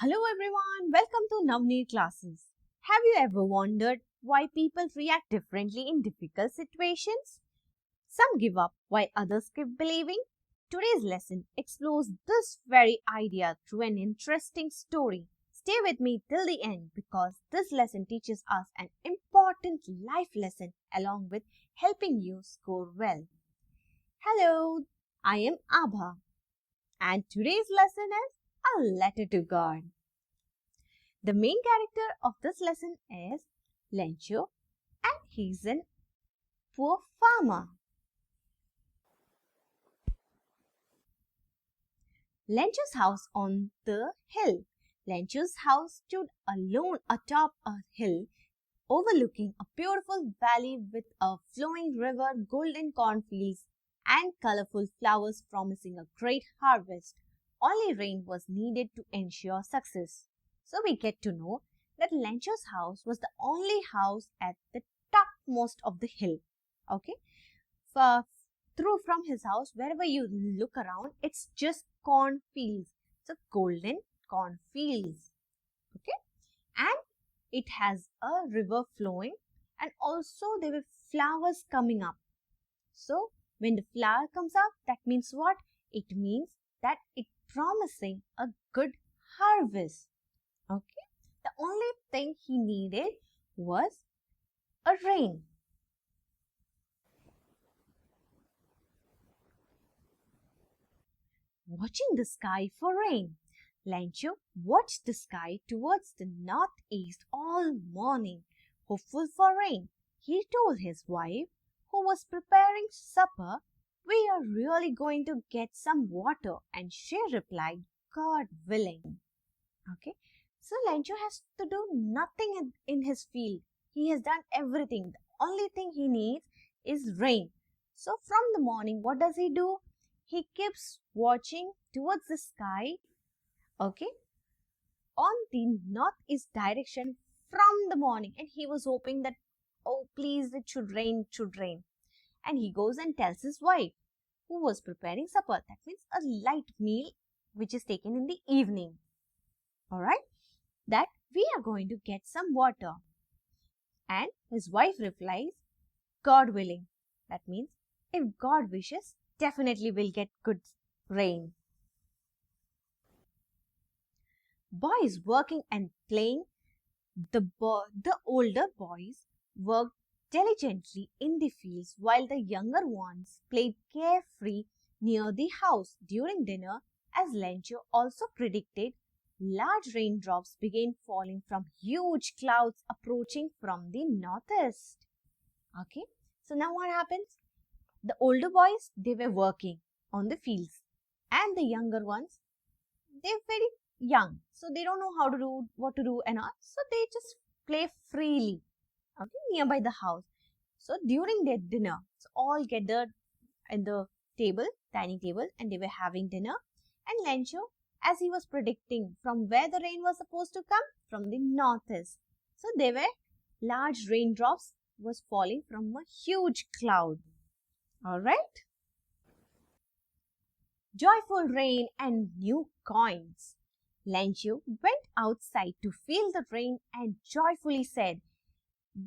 Hello everyone, welcome to Navanir Classes. Have you ever wondered why people react differently in difficult situations? Some give up while others keep believing. Today's lesson explores this very idea through an interesting story. Stay with me till the end because this lesson teaches us an important life lesson along with helping you score well. Hello, I am Abha and today's lesson is a letter to God. The main character of this lesson is Lencho and he's a poor farmer. Lencho's house on the hill. Lencho's house stood alone atop a hill overlooking a beautiful valley with a flowing river, golden cornfields and colorful flowers promising a great harvest. Only rain was needed to ensure success. So we get to know that Lencho's house was the only house at the topmost of the hill. Okay, from his house, wherever you look around, it's just cornfields. So golden cornfields. Okay, and it has a river flowing, and also there were flowers coming up. So when the flower comes up, that means what? It means that it's promising a good harvest. Okay, the only thing he needed was a rain. Watching the sky for rain. Lencho watched the sky towards the northeast all morning, hopeful for rain. He told his wife, who was preparing supper, "We are really going to get some water," and she replied, "God willing." Okay, so Lencho has to do nothing in his field. He has done everything. The only thing he needs is rain. So from the morning, what does he do? He keeps watching towards the sky, okay, on the northeast direction from the morning. And he was hoping that, oh, please, it should rain, it should rain. And he goes and tells his wife, who was preparing supper. That means a light meal which is taken in the evening. Alright, that we are going to get some water. And his wife replies, "God willing." That means if God wishes, definitely we'll get good rain. Boys working and playing. The older boys worked diligently in the fields while the younger ones played carefree near the house. During dinner, as Lencho also predicted, large raindrops began falling from huge clouds approaching from the northeast. Okay, so now what happens? The older boys, they were working on the fields, and the younger ones, they're very young, so they don't know how to do, what to do and all, so they just play freely, okay, nearby the house. So during their dinner, so all gathered in the dining table, and they were having dinner. And Lencho, as he was predicting from where the rain was supposed to come, from the northeast. So there were large raindrops was falling from a huge cloud. Alright. Joyful rain and new coins. Lencho went outside to feel the rain and joyfully said,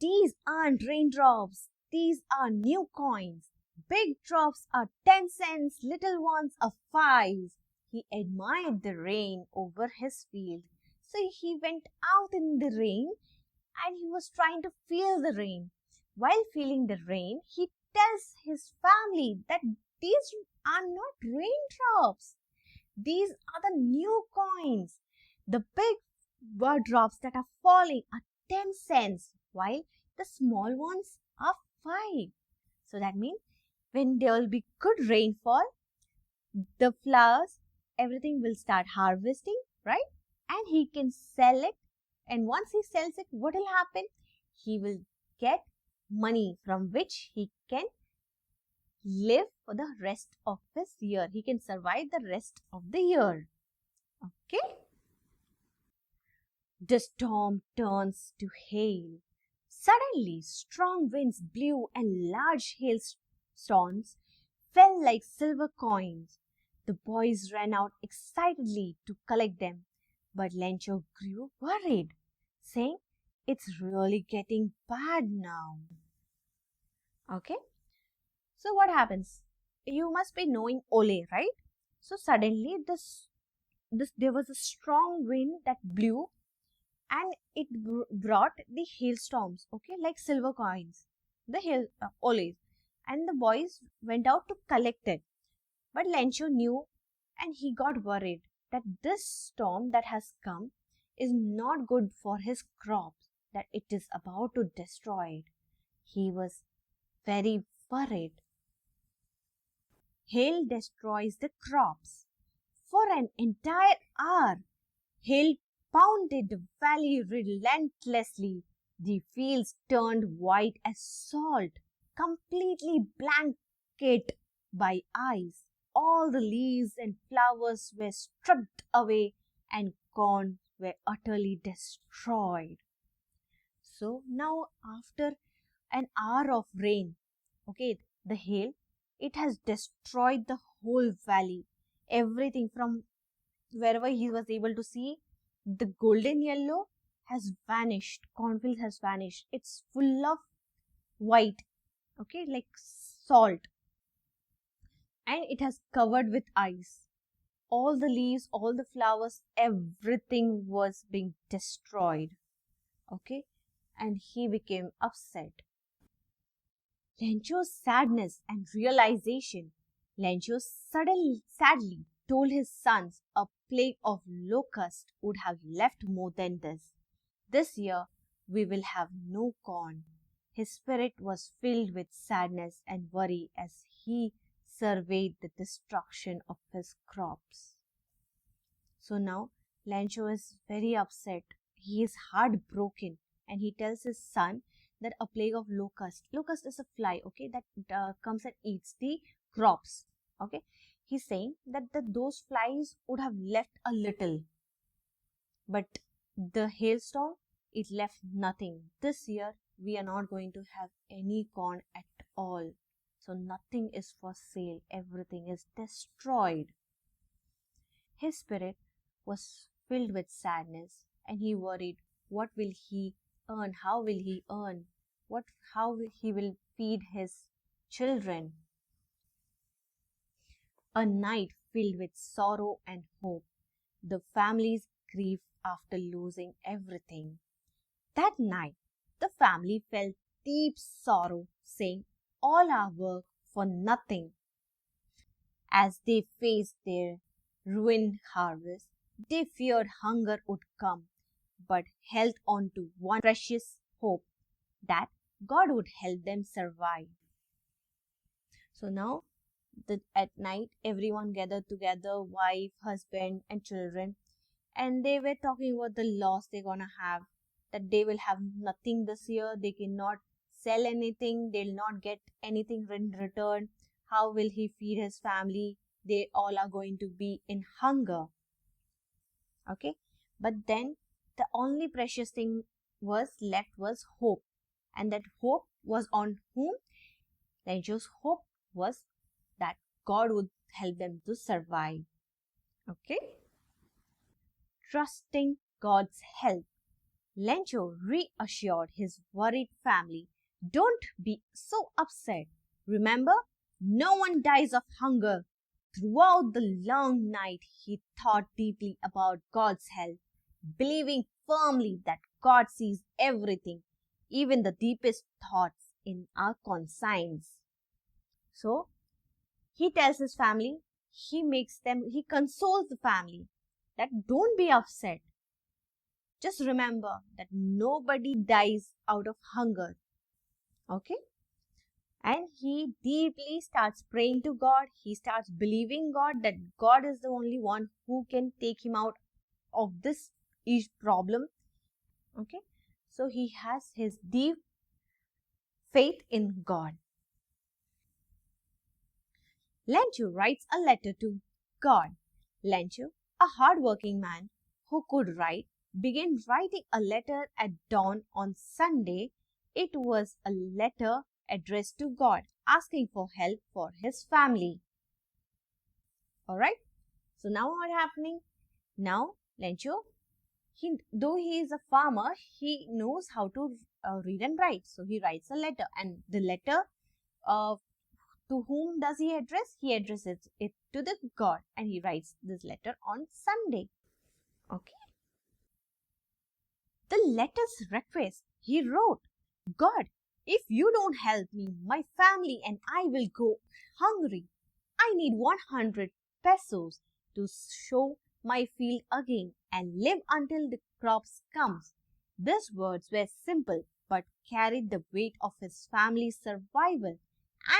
"These aren't raindrops, these are new coins. Big drops are 10 cents, little ones are 5. He admired the rain over his field. So he went out in the rain and he was trying to feel the rain. While feeling the rain, he tells his family that these are not raindrops. These are the new coins. The big drops that are falling are 10 cents, while the small ones are 5. So that means when there will be good rainfall, the flowers, everything will start harvesting, right? And he can sell it. And once he sells it, what will happen? He will get money from which he can live for the rest of his year. He can survive the rest of the year. Okay? The storm turns to hail. Suddenly, strong winds blew and large hailstones fell like silver coins. The boys ran out excitedly to collect them. But Lencho grew worried, saying, "It's really getting bad now." Okay, so what happens? You must be knowing Ole, right? So suddenly this there was a strong wind that blew, and it brought the hailstorms, okay, like silver coins, the hail Oles, and the boys went out to collect it. But Lencho knew, and he got worried that this storm that has come is not good for his crops, that it is about to destroy it. He was very worried. Hail destroys the crops. For an entire hour, hail pounded the valley relentlessly. The fields turned white as salt, completely blanketed by ice. All the leaves and flowers were stripped away, and corn were utterly destroyed. So now, after an hour of rain, okay, the hail, it has destroyed the whole valley. Everything from wherever he was able to see, the golden yellow has vanished. Cornfield has vanished. It's full of white, okay, like salt, and it has covered with ice. All the leaves, all the flowers, everything was being destroyed, okay, and he became upset. Lencho's sadness and realization. Lencho sadly told his sons a plague of locusts would have left more than this. This year we will have no corn. His spirit was filled with sadness and worry as he surveyed the destruction of his crops. So now Lencho is very upset. He is heartbroken, and he tells his son that a plague of locust is a fly, okay, that comes and eats the crops, okay. He's saying that those flies would have left a little, but the hailstorm, it left nothing. This year we are not going to have any corn at all, so nothing is for sale, everything is destroyed. His spirit was filled with sadness, and he worried, what will he earn? How will he earn? How he will feed his children? A night filled with sorrow and hope. The family's grief after losing everything. That night, the family felt deep sorrow, saying, all our work for nothing. As they faced their ruined harvest, they feared hunger would come, but held on to one precious hope, that God would help them survive. So now, at night, everyone gathered together, wife, husband, and children, and they were talking about the loss they're gonna have, that they will have nothing this year, they cannot sell anything, they'll not get anything in return. How will he feed his family? They all are going to be in hunger. Okay, but then the only precious thing was left was hope, and that hope was on whom? Lencho's hope was that God would help them to survive. Okay, trusting God's help, Lencho reassured his worried family, don't be so upset. Remember, no one dies of hunger. Throughout the long night, he thought deeply about God's help, believing firmly that God sees everything, even the deepest thoughts in our conscience. So, he tells his family, he consoles the family that don't be upset. Just remember that nobody dies out of hunger. Okay? And he deeply starts praying to God. He starts believing God, that God is the only one who can take him out of this problem. Okay? So he has his deep faith in God. Lencho writes a letter to God. Lencho, a hardworking man who could write, began writing a letter at dawn on Sunday. It was a letter addressed to God, asking for help for his family. Alright, so now what happening? Now Lencho though he is a farmer, he knows how to read and write. So he writes a letter, and the letter, uh, to whom does he address? He addresses it to the God, and he writes this letter on Sunday. Okay. The letter's request, he wrote, God, if you don't help me, my family and I will go hungry. I need 100 pesos to sow my field again and live until the crops comes. These words were simple but carried the weight of his family's survival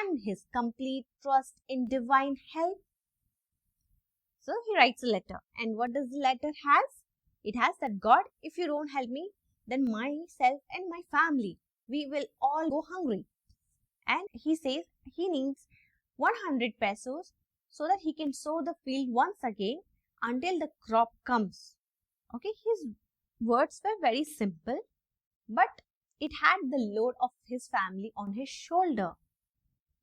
and his complete trust in divine help. So he writes a letter, and what does the letter has? It has that, God, if you don't help me, then myself and my family, we will all go hungry. And he says he needs 100 pesos so that he can sow the field once again until the crop comes. Okay, his words were very simple, but it had the load of his family on his shoulder.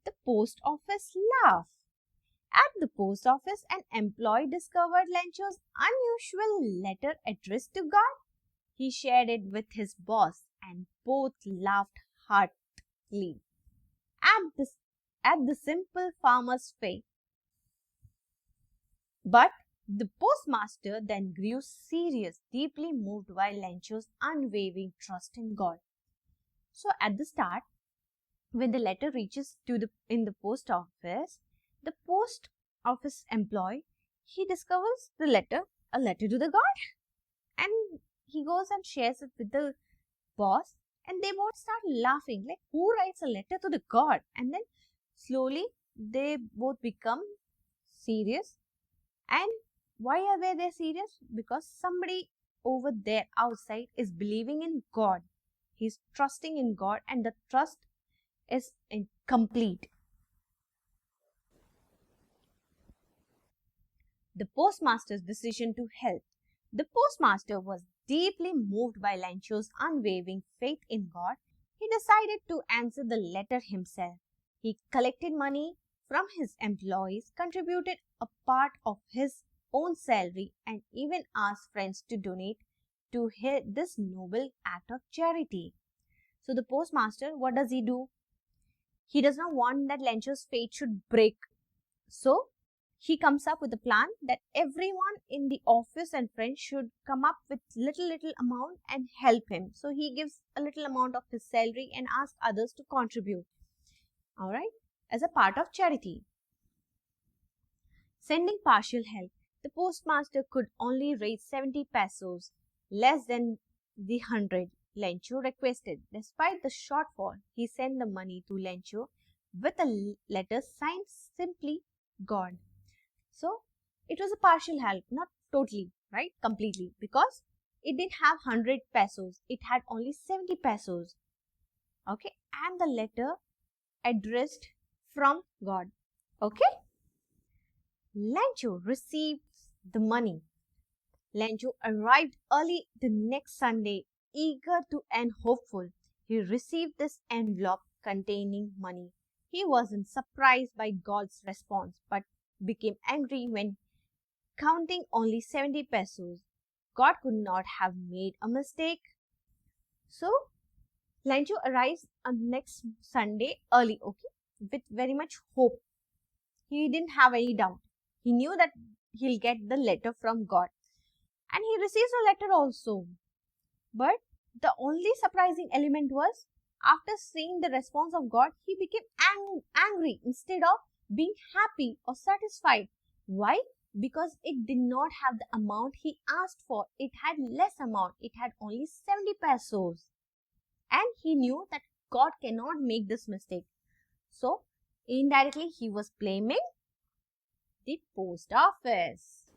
The post office laughed. At the post office, an employee discovered Lencho's unusual letter addressed to God. He shared it with his boss, and both laughed heartily at the simple farmer's fate. But the postmaster then grew serious, deeply moved by Lencho's unwavering trust in God. So at the start, when the letter reaches in the post office employee, he discovers a letter to the God, and he goes and shares it with the boss, and they both start laughing, like, who writes a letter to the God? And then slowly they both become serious. And why are they serious? Because somebody over there outside is believing in God. He's trusting in God, and the trust is complete. The postmaster's decision to help. The postmaster was deeply moved by Lencho's unwavering faith in God. He decided to answer the letter himself. He collected money from his employees, contributed a part of his own salary, and even asked friends to donate to this noble act of charity. So the postmaster, what does he do? He does not want that Lencho's faith should break. So he comes up with a plan that everyone in the office and friends should come up with little amount and help him. So he gives a little amount of his salary and asks others to contribute. All right, as a part of charity. Sending partial help. The postmaster could only raise 70 pesos, less than the 100 Lencho requested. Despite the shortfall, he sent the money to Lencho with a letter signed simply God. So it was a partial help, not totally, right? Completely, because it didn't have 100 pesos. It had only 70 pesos. Okay, and the letter addressed from God. Okay. Lencho received the money. Lencho arrived early the next Sunday, eager to and hopeful. He received this envelope containing money. He wasn't surprised by God's response, but became angry when counting only 70 pesos. God could not have made a mistake. So, Lencho arrives on next Sunday early, okay, with very much hope. He didn't have any doubt. He knew that he'll get the letter from God. And he receives a letter also. But the only surprising element was, after seeing the response of God, he became angry instead of being happy or satisfied. Why? Because it did not have the amount he asked for. It had less amount. It had only 70 pesos. And he knew that God cannot make this mistake. So, indirectly, he was blaming the post office.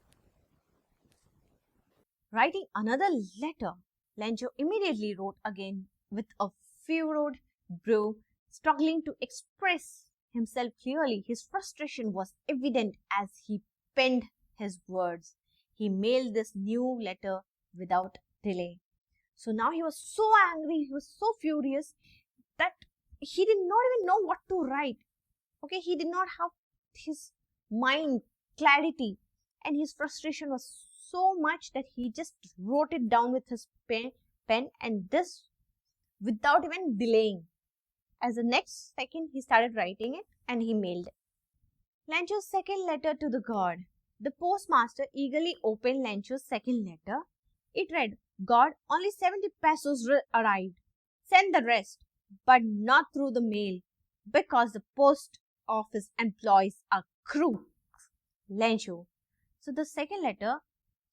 Writing another letter, Lencho immediately wrote again with a furrowed brow, struggling to express himself clearly. His frustration was evident as he penned his words. He mailed this new letter without delay. So now he was so angry, he was so furious that he did not even know what to write. Okay, he did not have his mind clarity, and his frustration was so much that he just wrote it down with his pen and this without even delaying. As the next second, he started writing it and he mailed it. Lencho's second letter to the god. The postmaster eagerly opened Lencho's second letter. It read, God, only 70 pesos arrived. Send the rest, but not through the mail, because the post office employees are crooks. Lencho. So the second letter,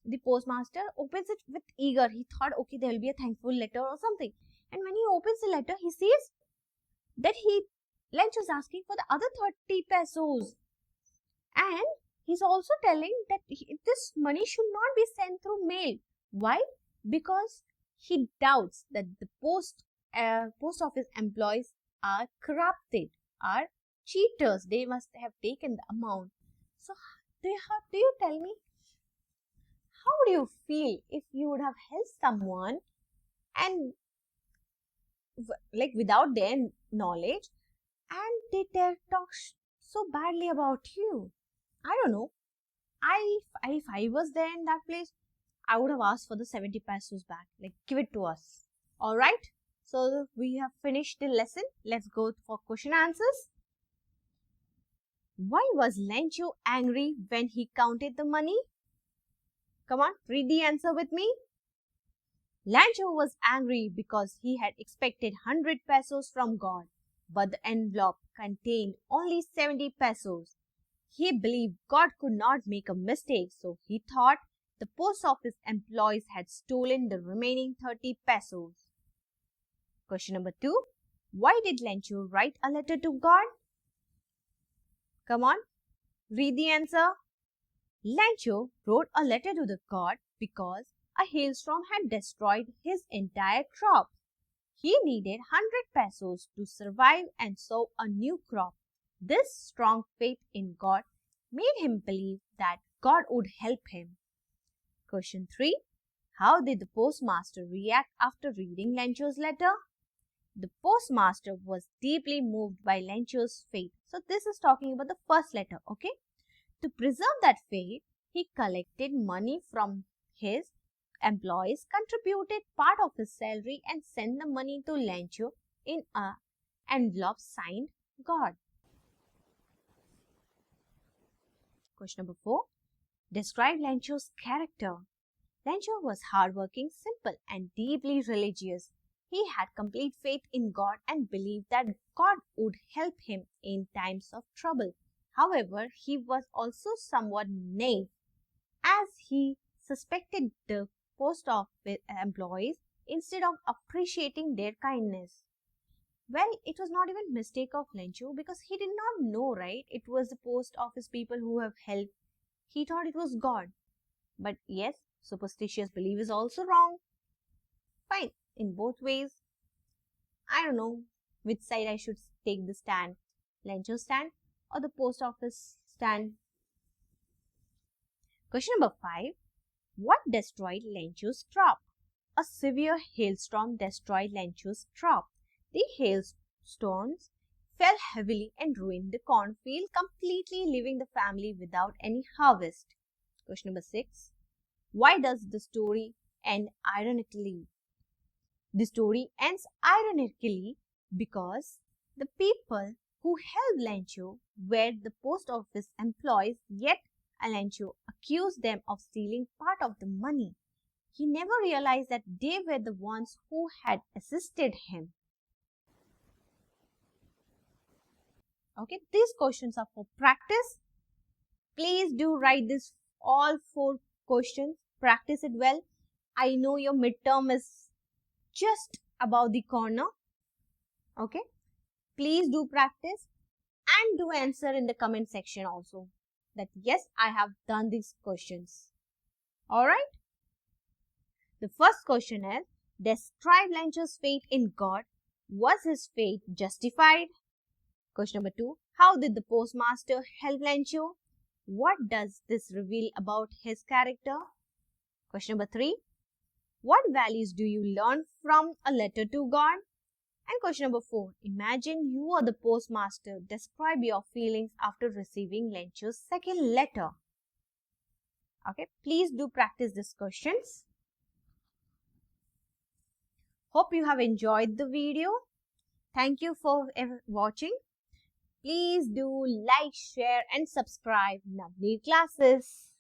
the postmaster opens it with eager. He thought, okay, there will be a thankful letter or something. And when he opens the letter, he sees that Lencho is asking for the other 30 pesos. And he's also telling that this money should not be sent through mail. Why? Because he doubts that the post office employees are corrupted, are cheaters. They must have taken the amount. So, do you tell me, how would you feel if you would have helped someone and like without their knowledge and they talk so badly about you? I don't know. If I was there in that place, I would have asked for the 70 pesos back. Like, give it to us. Alright? So, we have finished the lesson. Let's go for question answers. Why was Lencho angry when he counted the money? Come on, read the answer with me. Lencho was angry because he had expected 100 pesos from God, but the envelope contained only 70 pesos. He believed God could not make a mistake, so he thought the post office employees had stolen the remaining 30 pesos. Question number 2. Why did Lencho write a letter to God? Come on, read the answer. Lencho wrote a letter to the god because a hailstorm had destroyed his entire crop. He needed 100 pesos to survive and sow a new crop. This strong faith in God made him believe that God would help him. Question 3. How did the postmaster react after reading Lencho's letter? The postmaster was deeply moved by Lencho's faith. So this is talking about the first letter, okay? To preserve that faith, he collected money from his employees, contributed part of his salary and sent the money to Lencho in an envelope signed God. Question number 4. Describe Lencho's character. Lencho was hardworking, simple and deeply religious. He had complete faith in God and believed that God would help him in times of trouble. However, he was also somewhat naive, as he suspected the post office employees instead of appreciating their kindness. Well, it was not even mistake of Lencho because he did not know, right? It was the post office people who have helped. He thought it was God. But yes, superstitious belief is also wrong. Fine, in both ways. I don't know which side I should take the stand. Lencho's stand or the post office stand. Question number 5. What destroyed Lencho's crop? A severe hailstorm destroyed Lencho's crop. The hailstones fell heavily and ruined the cornfield, completely leaving the family without any harvest. Question number 6. Why does the story end ironically? The story ends ironically because the people who helped Lencho were the post office employees, yet Lencho accused them of stealing part of the money. He never realized that they were the ones who had assisted him. Okay, these questions are for practice. Please do write this all 4 questions. Practice it well. I know your midterm is just above the corner. Okay, please do practice and do answer in the comment section also that yes, I have done these questions. Alright. The first question is, describe Lencho's faith in God. Was his faith justified? Question number 2. How did the postmaster help Lencho? What does this reveal about his character? Question number 3. What values do you learn from a letter to God? And question number 4. Imagine you are the postmaster. Describe your feelings after receiving Lencho's second letter. Okay, please do practice these questions. Hope you have enjoyed the video. Thank you for watching. Please do like, share and subscribe Navanir Classes.